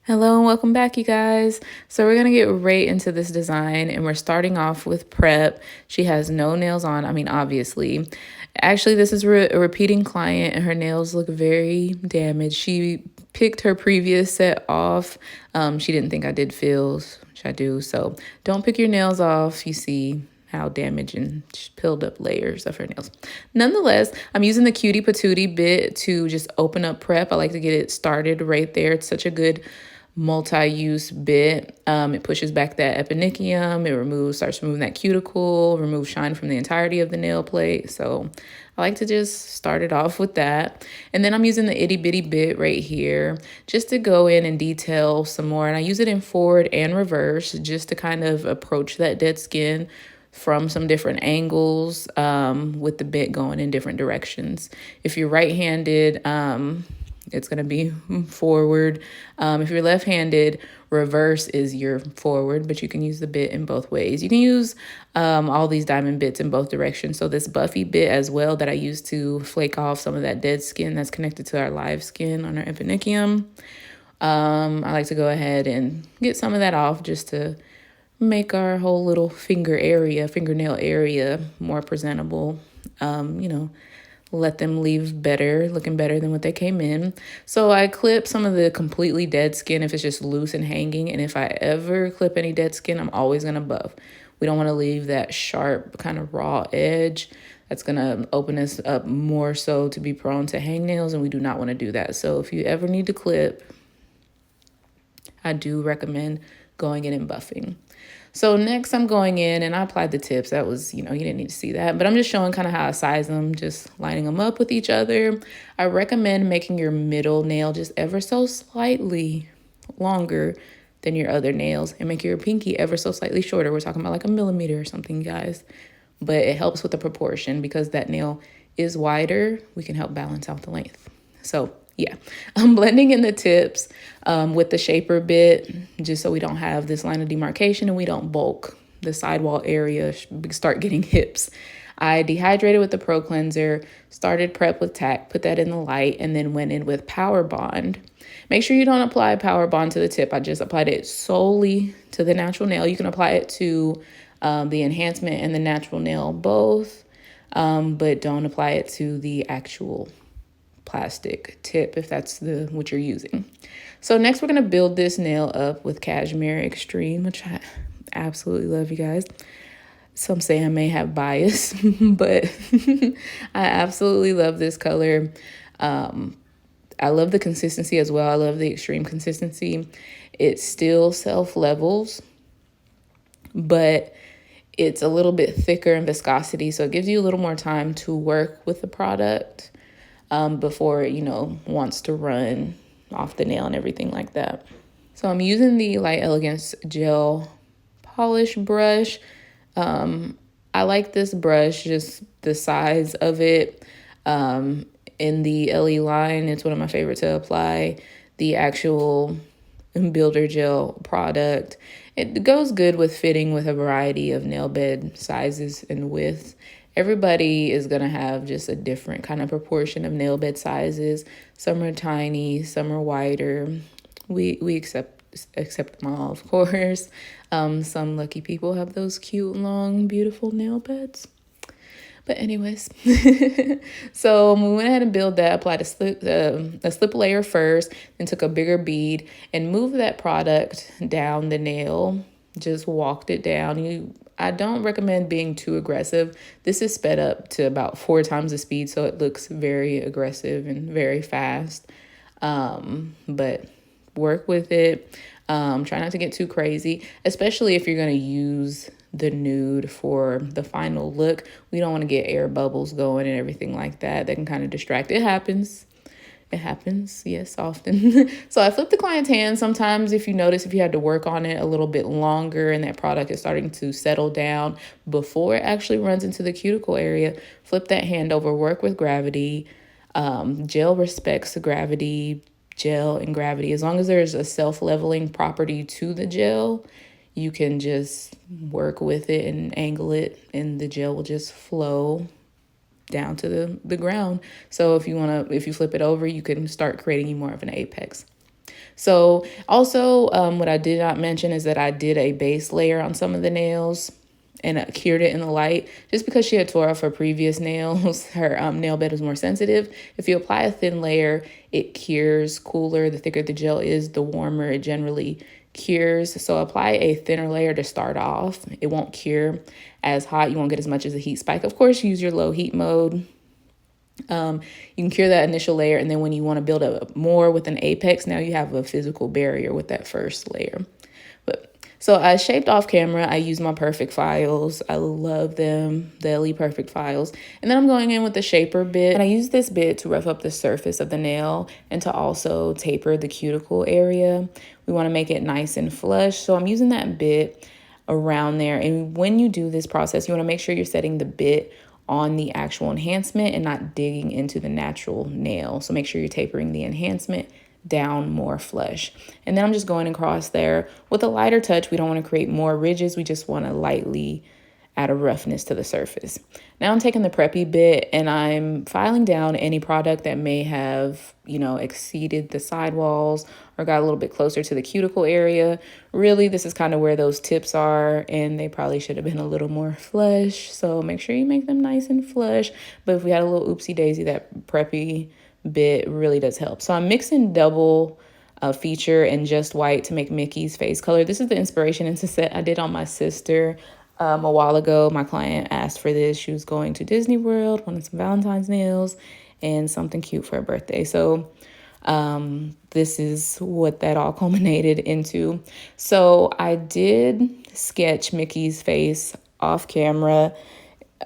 Hello and welcome back, you guys. So we're gonna get right into this design, and we're starting off with prep. She has no nails on. I mean, obviously. Actually, this is a repeating client, and her nails look very damaged. She picked her previous set off. She didn't think I did fills, which I do. So don't pick your nails off. You see how damaged and peeled up layers of her nails. Nonetheless, I'm using the cutie patootie bit to just open up prep. I like to get it started right there. It's such a good multi-use bit. It pushes back that eponychium. It starts removing that cuticle, removes shine from the entirety of the nail plate. So I like to just start it off with that. And then I'm using the itty bitty bit right here just to go in and detail some more. And I use it in forward and reverse just to kind of approach that dead skin from some different angles, with the bit going in different directions. If you're right-handed, it's going to be forward. If you're left-handed, reverse is your forward, but you can use the bit in both ways. You can use all these diamond bits in both directions. So this buffy bit as well that I use to flake off some of that dead skin that's connected to our live skin on our eponychium. I like to go ahead and get some of that off just to make our whole little fingernail area more presentable. Let them leave looking better than what they came in. So I clip some of the completely dead skin if it's just loose and hanging. And if I ever clip any dead skin, I'm always going to buff. We don't want to leave that sharp kind of raw edge. That's going to open us up more so to be prone to hangnails, and we do not want to do that. So if you ever need to clip, I do recommend going in and buffing. So next I'm going in and I applied the tips. That was, you didn't need to see that, but I'm just showing kind of how I size them, just lining them up with each other. I recommend making your middle nail just ever so slightly longer than your other nails and make your pinky ever so slightly shorter. We're talking about like a millimeter or something, guys. But it helps with the proportion because that nail is wider. We can help balance out the length. So yeah, I'm blending in the tips with the shaper bit just so we don't have this line of demarcation and we don't bulk the sidewall area, start getting hips. I dehydrated with the Pro Cleanser, started prep with tack, put that in the light, and then went in with Power Bond. Make sure you don't apply Power Bond to the tip. I just applied it solely to the natural nail. You can apply it to the enhancement and the natural nail both, but don't apply it to the actual plastic tip if that's what you're using. So next we're going to build this nail up with Cashmere Extreme, which I absolutely love, you guys. Some say I may have bias, but I absolutely love this color. I love the consistency as well. I love the extreme consistency. It still self-levels, but it's a little bit thicker in viscosity, so it gives you a little more time to work with the product before it, wants to run off the nail and everything like that. So I'm using the Light Elegance gel polish brush. I like this brush, just the size of it. In the LE line, it's one of my favorite to apply. The actual builder gel product, it goes good with fitting with a variety of nail bed sizes and widths. Everybody is going to have just a different kind of proportion of nail bed sizes. Some are tiny, some are wider. We accept them all, of course. Some lucky people have those cute, long, beautiful nail beds. But anyways, so we went ahead and built that, applied a slip layer first, then took a bigger bead and moved that product down the nail, just walked it down. I don't recommend being too aggressive. This is sped up to about 4 times the speed, so it looks very aggressive and very fast. But work with it. Try not to get too crazy, especially if you're going to use the nude for the final look. We don't want to get air bubbles going and everything like that. That can kind of distract. It happens. Yes, often. So I flip the client's hand. Sometimes if you had to work on it a little bit longer and that product is starting to settle down before it actually runs into the cuticle area, flip that hand over, work with gravity. Gel respects the gravity, gel and gravity. As long as there's a self-leveling property to the gel, you can just work with it and angle it and the gel will just flow down to the ground. So if you flip it over, you can start creating more of an apex. So also, what I did not mention is that I did a base layer on some of the nails and cured it in the light. Just because she had tore off her previous nails, her nail bed was more sensitive. If you apply a thin layer, it cures cooler. The thicker the gel is, the warmer it generally cures. So apply a thinner layer to start off. It won't cure as hot. You won't get as much as a heat spike. Of course, use your low heat mode. You can cure that initial layer, and then when you want to build up more with an apex, now you have a physical barrier with that first layer. But so I shaped off camera. I use my perfect files. I love them, the LE perfect files. And then I'm going in with the shaper bit, and I use this bit to rough up the surface of the nail and to also taper the cuticle area. We want to make it nice and flush, so I'm using that bit around there. And when you do this process, you want to make sure you're setting the bit on the actual enhancement and not digging into the natural nail. So make sure you're tapering the enhancement down more flush. And then I'm just going across there with a lighter touch. We don't want to create more ridges. We just want to lightly add a roughness to the surface. Now I'm taking the preppy bit and I'm filing down any product that may have, exceeded the sidewalls or got a little bit closer to the cuticle area. Really, this is kind of where those tips are, and they probably should have been a little more flush. So make sure you make them nice and flush. But if we had a little oopsie daisy, that preppy bit really does help. So I'm mixing double feature and just white to make Mickey's face color. This is the inspiration into set I did on my sister. A while ago, my client asked for this. She was going to Disney World, wanted some Valentine's nails and something cute for her birthday. So this is what that all culminated into. So I did sketch Mickey's face off camera.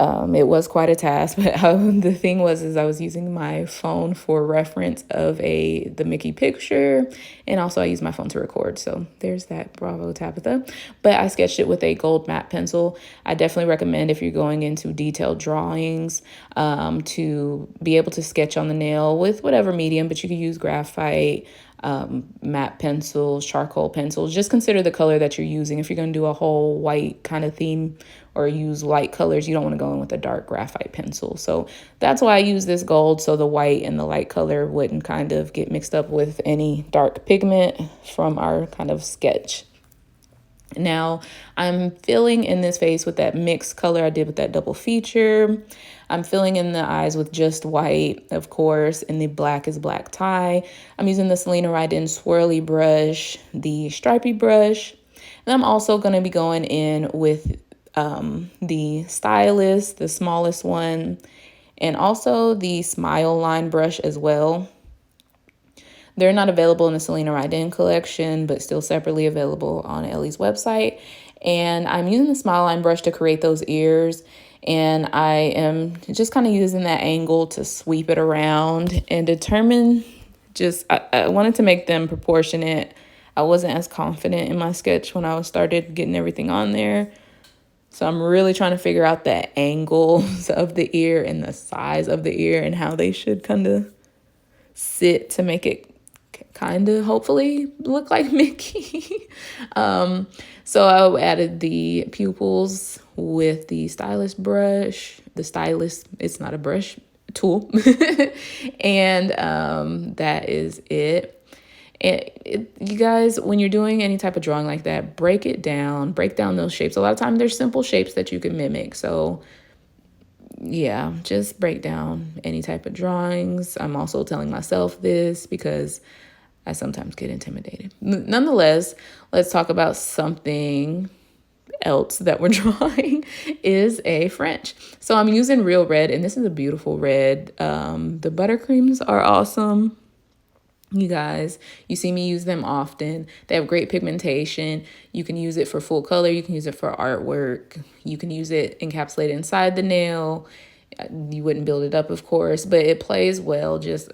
It was quite a task, but the thing is I was using my phone for reference of the Mickey picture, and also I used my phone to record. So there's that. Bravo, Tabitha. But I sketched it with a gold matte pencil. I definitely recommend, if you're going into detailed drawings, to be able to sketch on the nail with whatever medium, but you could use graphite, matte pencils, charcoal pencils. Just consider the color that you're using. If you're going to do a whole white kind of theme or use light colors, you don't want to go in with a dark graphite pencil. So that's why I use this gold, so the white and the light color wouldn't kind of get mixed up with any dark pigment from our kind of sketch. Now I'm filling in this face with that mixed color I did with that double feature. I'm filling in the eyes with just white, of course, and the black is black tie. I'm using the Selena Rydin swirly brush, the stripey brush. And I'm also going to be going in with the stylist, the smallest one, and also the smile line brush as well. They're not available in the Selena Rydin collection, but still separately available on Ellie's website. And I'm using the smile line brush to create those ears. And I am just kind of using that angle to sweep it around and determine I wanted to make them proportionate. I wasn't as confident in my sketch when I started getting everything on there. So I'm really trying to figure out the angles of the ear and the size of the ear and how they should kind of sit to make it kind of hopefully look like Mickey. So I added the pupils with the stylist brush. The stylist, it's not a brush, tool. And that is it. You guys, when you're doing any type of drawing like that, break down those shapes. A lot of times there's simple shapes that you can mimic. So yeah, just break down any type of drawings. I'm also telling myself this because I sometimes get intimidated. Nonetheless, let's talk about something else that we're drawing is a French. So I'm using Real Red, and this is a beautiful red. The buttercreams are awesome. You guys, you see me use them often. They have great pigmentation. You can use it for full color. You can use it for artwork. You can use it encapsulated inside the nail. You wouldn't build it up, of course, but it plays well just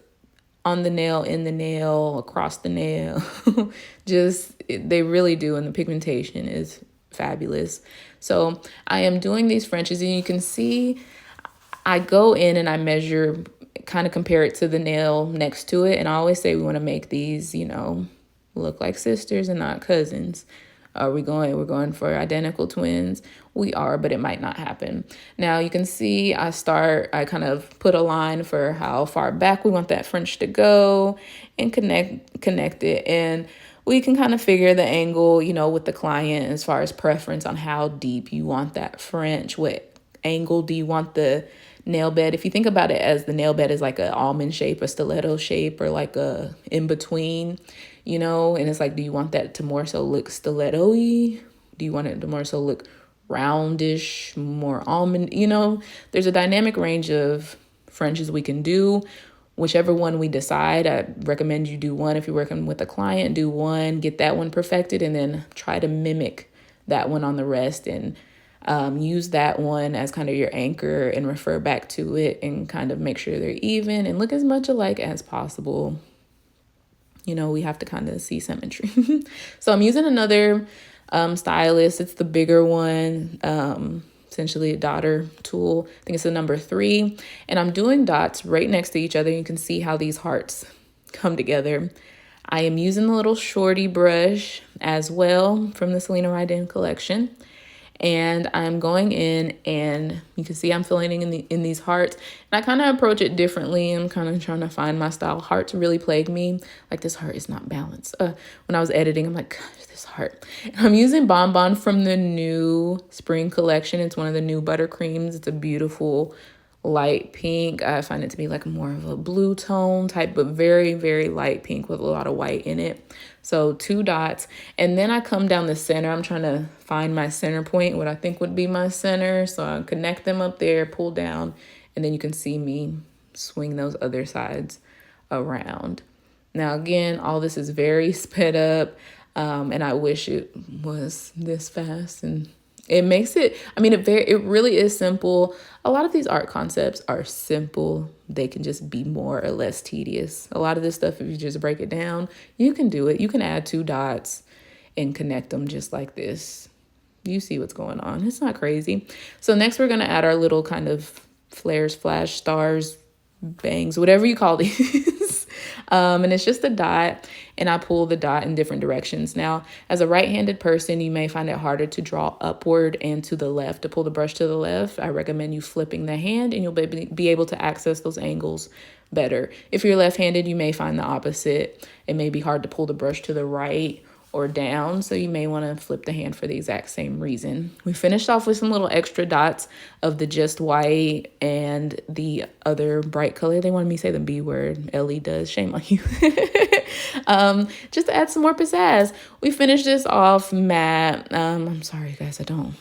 on the nail, in the nail, across the nail. They really do, and the pigmentation is fabulous. So I am doing these Frenches, and you can see I go in and I measure, kind of compare it to the nail next to it. And I always say we want to make these, look like sisters and not cousins. We're going for identical twins. We are, but it might not happen. Now you can see I kind of put a line for how far back we want that French to go and connect it. And we can kind of figure the angle, with the client as far as preference on how deep you want that French. What angle do you want the nail bed? If you think about it as the nail bed is like an almond shape, a stiletto shape, or like a in between, and it's like, do you want that to more so look stiletto-y? Do you want it to more so look roundish, more almond? There's a dynamic range of Frenches we can do. Whichever one we decide, I recommend you do one. If you're working with a client, do one, get that one perfected, and then try to mimic that one on the rest, and use that one as kind of your anchor and refer back to it and kind of make sure they're even and look as much alike as possible. We have to kind of see symmetry. So I'm using another stylus. It's the bigger one, essentially a dotter tool. I think it's the number 3. And I'm doing dots right next to each other. You can see how these hearts come together. I am using the little shorty brush as well from the Selena Ryden collection. And I'm going in, and you can see I'm filling in these hearts. And I kind of approach it differently. I'm kind of trying to find my style. Hearts really plague me. Like, this heart is not balanced. When I was editing, I'm like, gosh, this heart. And I'm using Bonbon from the new spring collection. It's one of the new buttercreams. It's a beautiful light pink. I find it to be like more of a blue tone type, but very, very light pink with a lot of white in it. So 2 dots. And then I come down the center. I'm trying to find my center point, what I think would be my center. So I connect them up there, pull down, and then you can see me swing those other sides around. Now, again, all this is very sped up, and I wish it was this fast, and it makes it, it really is simple. A lot of these art concepts are simple. They can just be more or less tedious. A lot of this stuff, if you just break it down, you can do it. You can add 2 dots and connect them just like this. You see what's going on. It's not crazy. So next we're going to add our little kind of flares, flash, stars, bangs, whatever you call these. And it's just a dot, and I pull the dot in different directions. Now, as a right-handed person, you may find it harder to draw upward and to the left. To pull the brush to the left, I recommend you flipping the hand, and you'll be able to access those angles better. If you're left-handed, you may find the opposite. It may be hard to pull the brush to the right or down, so you may want to flip the hand for the exact same reason. We finished off with some little extra dots of the just white and the other bright color. They wanted me to say the B word. Ellie does. Shame on you. Just to add some more pizzazz. We finished this off matte. I'm sorry, guys, I don't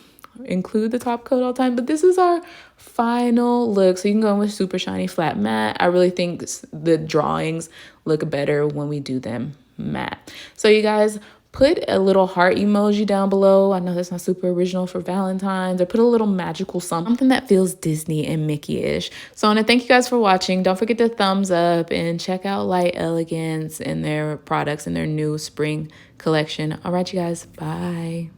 include the top coat all the time, but this is our final look. So you can go in with super shiny flat matte. I really think the drawings look better when we do them matte. So you guys, put a little heart emoji down below. I know that's not super original for Valentine's, or put a little magical something that feels Disney and Mickey-ish. So I want to thank you guys for watching. Don't forget to thumbs up and check out Light Elegance and their products in their new spring collection. All right, you guys, bye.